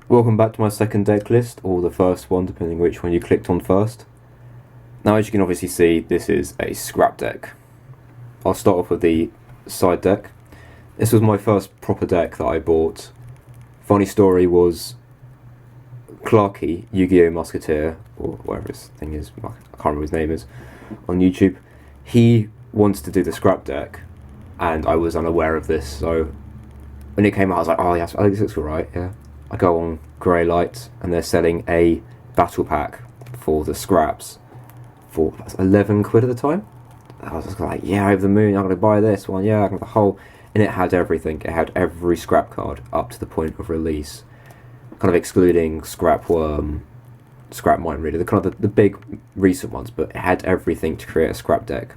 Welcome back to my second deck list, or the first one, depending which one you clicked on first. Now, as you can obviously see, this is a scrap deck. I'll start off with the side deck. This was my first proper deck that I bought. Funny story was, Clarky, Yu-Gi-Oh! Musketeer, or whatever his thing is, I can't remember his name is, on YouTube, he wanted to do the scrap deck, and I was unaware of this, so when it came out I was like, oh yes, I think this looks alright, yeah. I go on Grey Light and they're selling a battle pack for the scraps for 11 quid at the time. I was just like, yeah, over the moon, I'm going to buy this one, yeah, I'm going to the whole... And it had everything. It had every scrap card up to the point of release. Kind of excluding Scrap Worm, Scrap Mind Reader, the big recent ones, but it had everything to create a scrap deck.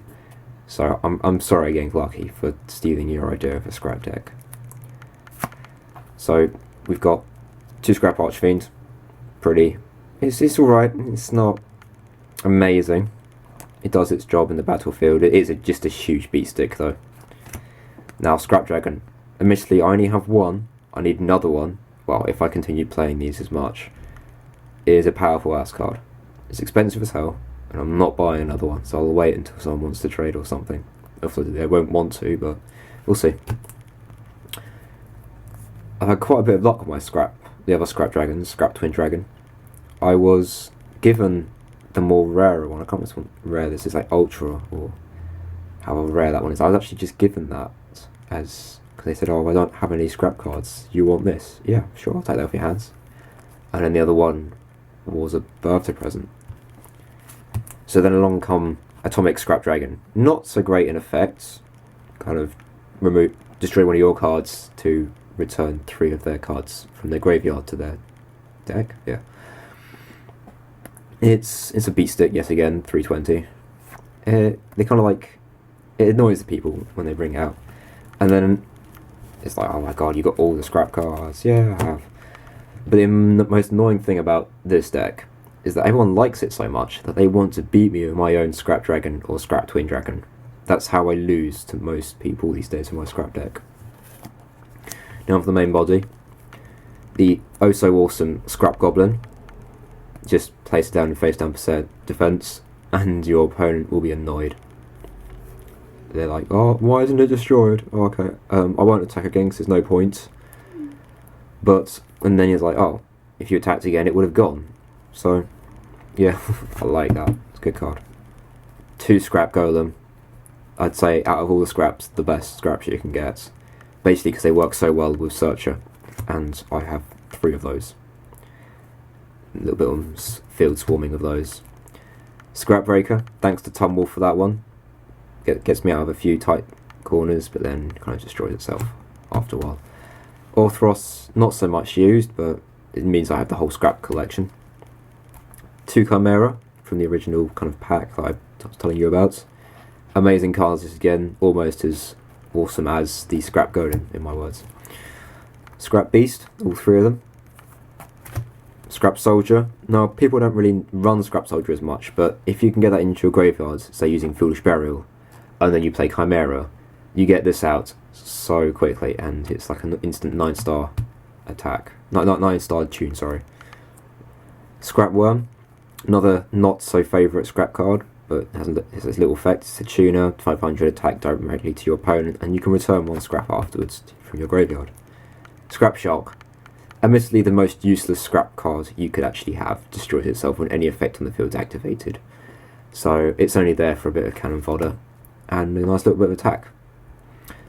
So I'm sorry again, Clarky, for stealing your idea of a scrap deck. So we've got 2 Scrap Archfiend. Pretty. It's alright. It's not amazing. It does its job in the battlefield. It is just a huge beat stick though. Now Scrap Dragon. Admittedly, I only have one. I need another one. Well, if I continue playing these as much. It is a powerful ass card. It's expensive as hell, and I'm not buying another one, so I'll wait until someone wants to trade or something. Hopefully they won't want to, but we'll see. I've had quite a bit of luck with my the other Scrap Dragons, Scrap Twin Dragon. I was given the more rarer one. I can't remember what rare this is, like Ultra, or however rare that one is. I was actually just given that as, because they said, oh, I don't have any scrap cards, you want this? Yeah, sure, I'll take that off your hands. And then the other one was a birthday present. So then along come Atomic Scrap Dragon. Not so great in effect. Kind of destroy one of your cards to return 3 of their cards from their graveyard to their deck. Yeah. It's a beat stick yet again, 320. They kind of like, it annoys the people when they bring it out. And then it's like, oh my god, you got all the scrap cards. Yeah, I have. But the most annoying thing about this deck is that everyone likes it so much that they want to beat me with my own Scrap Dragon or Scrap Twin Dragon. That's how I lose to most people these days with my scrap deck. Now for the main body, the oh so awesome Scrap Goblin. Just place it down in face down percent defense, and your opponent will be annoyed. They're like, oh, why isn't it destroyed? Oh, okay, I won't attack again because there's no point. But, and then he's like, oh, if you attacked again it would have gone. So, yeah, I like that. It's a good card. 2 Scrap Golem. I'd say out of all the scraps, the best scraps you can get. Basically because they work so well with Searcher. And I have 3 of those. A little bit on field swarming of those. Scrap Breaker. Thanks to Tumble for that one. Gets me out of a few tight corners, but then kind of destroys itself after a while. Orthros, not so much used, but it means I have the whole scrap collection. 2 Chimera from the original kind of pack that I was telling you about. Amazing cards, this again, almost as awesome as the Scrap Golem, in my words. Scrap Beast, all 3 of them. Scrap Soldier. Now, people don't really run Scrap Soldier as much, but if you can get that into your graveyard, say using Foolish Burial, and then you play Chimera, you get this out so quickly, and it's like an instant 9-star attack. Not 9-star tune, sorry. Scrap Worm, another not so favourite scrap card, but has a little effect. It's a tuner, 500 attack directly to your opponent, and you can return 1 scrap afterwards from your graveyard. Scrap Shark. Admittedly, the most useless scrap card you could actually have, destroys itself when any effect on the field is activated. So it's only there for a bit of cannon fodder and a nice little bit of attack.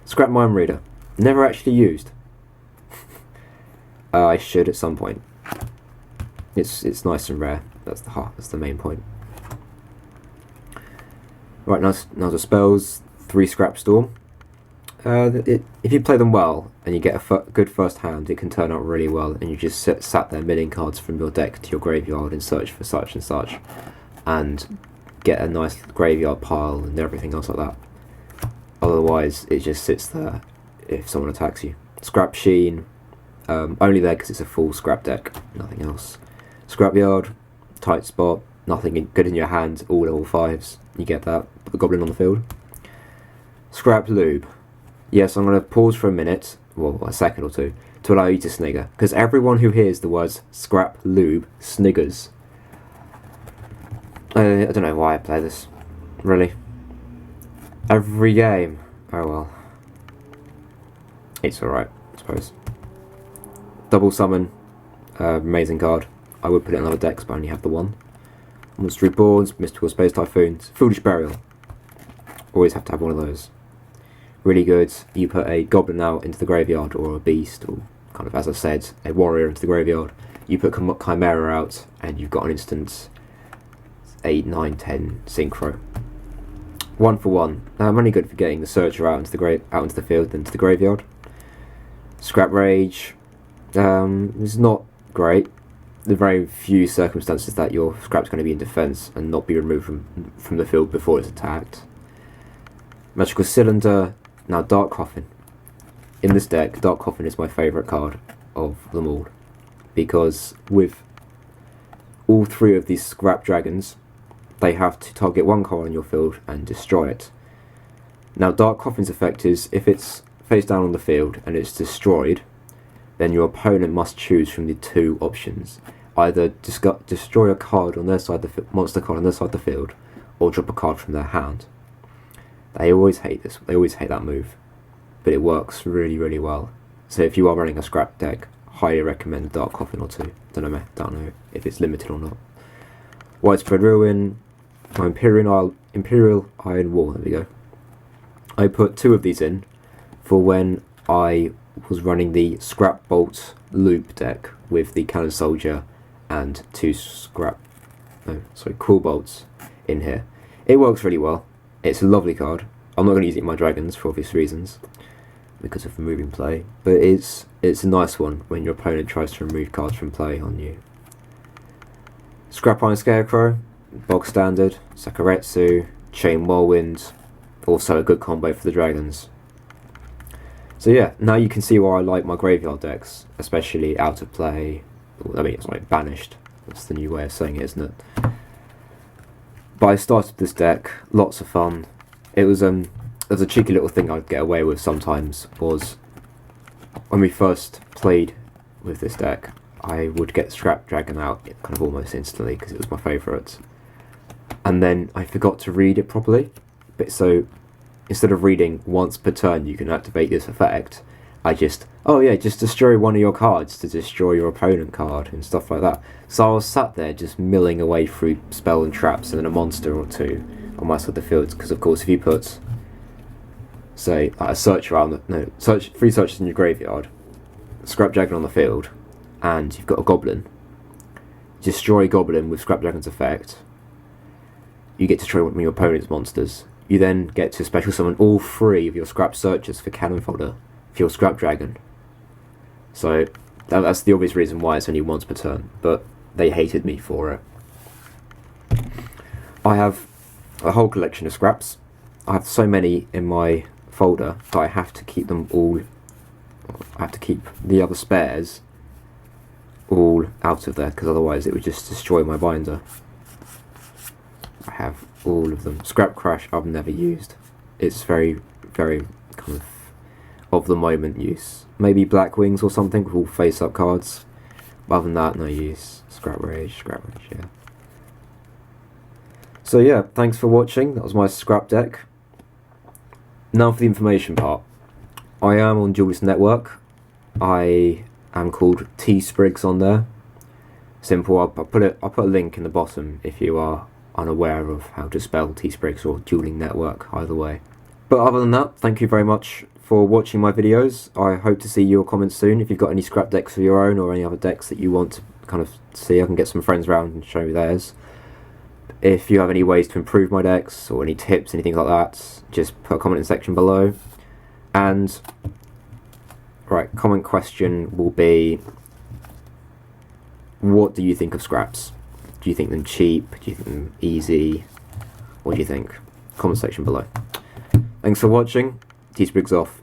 Scrap Mind Reader. Never actually used. I should at some point. It's nice and rare. That's the main point. Right, now the spells. 3 Scrap Storm. If you play them well and you get a good first hand, it can turn out really well, and you just sat there milling cards from your deck to your graveyard in search for such and such, and get a nice graveyard pile and everything else like that. Otherwise, it just sits there if someone attacks you. Scrap Sheen, only there because it's a full scrap deck, nothing else. Scrapyard, tight spot, nothing good in your hand, all level 5s, you get that. Put the goblin on the field. Scrap Lube. Yes, I'm going to pause for a minute well, a second or two, to allow you to snigger. Because everyone who hears the words scrap lube sniggers. I don't know why I play this. Really. Every game. Oh well. It's alright, I suppose. Double summon. Amazing card. I would put it in other decks, but I only have the one. Monster Boards, Mystical Space Typhoons, Foolish Burial. Always have to have one of those. Really good. You put a goblin out into the graveyard, or a beast, or kind of, as I said, a warrior into the graveyard. You put Chimera out, and you've got an instant 8, 9, 10 synchro. 1 for 1. I'm only good for getting the Searcher out into the field, then to the graveyard. Scrap Rage is not great. The very few circumstances that your scrap's going to be in defense and not be removed from the field before it's attacked. Magical Cylinder. Now Dark Coffin. In this deck, Dark Coffin is my favourite card of them all, because with all 3 of these scrap dragons, they have to target one card on your field and destroy it. Now Dark Coffin's effect is, if it's face down on the field and it's destroyed, then your opponent must choose from the 2 options. Either destroy a card on their side of the monster card on their side of the field, or drop a card from their hand. They always hate this. They always hate that move, but it works really, really well. So if you are running a scrap deck, highly recommend Dark Coffin or 2. Don't know if it's limited or not. Widespread Ruin. My Imperial Iron Wall. There we go. I put 2 of these in for when I was running the Scrap Bolt Loop deck with the Cannon Soldier and 2 Cool Bolts in here. It works really well. It's a lovely card. I'm not going to use it in my dragons for obvious reasons, because of removing play, but it's a nice one when your opponent tries to remove cards from play on you. Scrap Iron Scarecrow, bog standard, Sakuretsu, Chain Whirlwind, also a good combo for the dragons. So yeah, now you can see why I like my graveyard decks, especially out of play. I mean, it's like banished. That's the new way of saying it, isn't it? But I started this deck, lots of fun. It was a cheeky little thing I'd get away with sometimes, was when we first played with this deck, I would get Scrap Dragon out kind of almost instantly because it was my favourite. And then I forgot to read it properly. But so instead of reading once per turn you can activate this effect, I just destroy one of your cards to destroy your opponent card and stuff like that. So I was sat there just milling away through spell and traps and then a monster or 2 on my side of the field, because of course if you put, say, like a searcher around 3 searchers in your graveyard, Scrap Dragon on the field, and you've got a goblin, destroy goblin with Scrap Dragon's effect, you get to destroy one of your opponent's monsters. You then get to special summon all 3 of your Scrap Searchers for Cannon Fodder for your Scrap Dragon. So that's the obvious reason why it's only once per turn, but they hated me for it. I have a whole collection of scraps. I have so many in my folder that I have to keep them all. I have to keep the other spares all out of there, because otherwise it would just destroy my binder. I have all of them. Scrap Crash I've never used. It's very, very kind of the moment use. Maybe Black Wings or something with all face up cards. But other than that, no use. Scrap Rage, yeah. So yeah, thanks for watching. That was my scrap deck. Now for the information part. I am on Jules Network. I am called TspriggsYGO on there. Simple. I'll put a link in the bottom if you are unaware of how to spell TspriggsYGO or Dueling Network, either way. But other than that, thank you very much for watching my videos. I hope to see your comments soon. If you've got any scrap decks of your own or any other decks that you want to kind of see, I can get some friends around and show you theirs. If you have any ways to improve my decks or any tips, anything like that, just put a comment in the section below. And right, comment question will be, what do you think of scraps? Do you think them cheap? Do you think them easy? What do you think? Comment section below. Thanks for watching. Tspriggs off.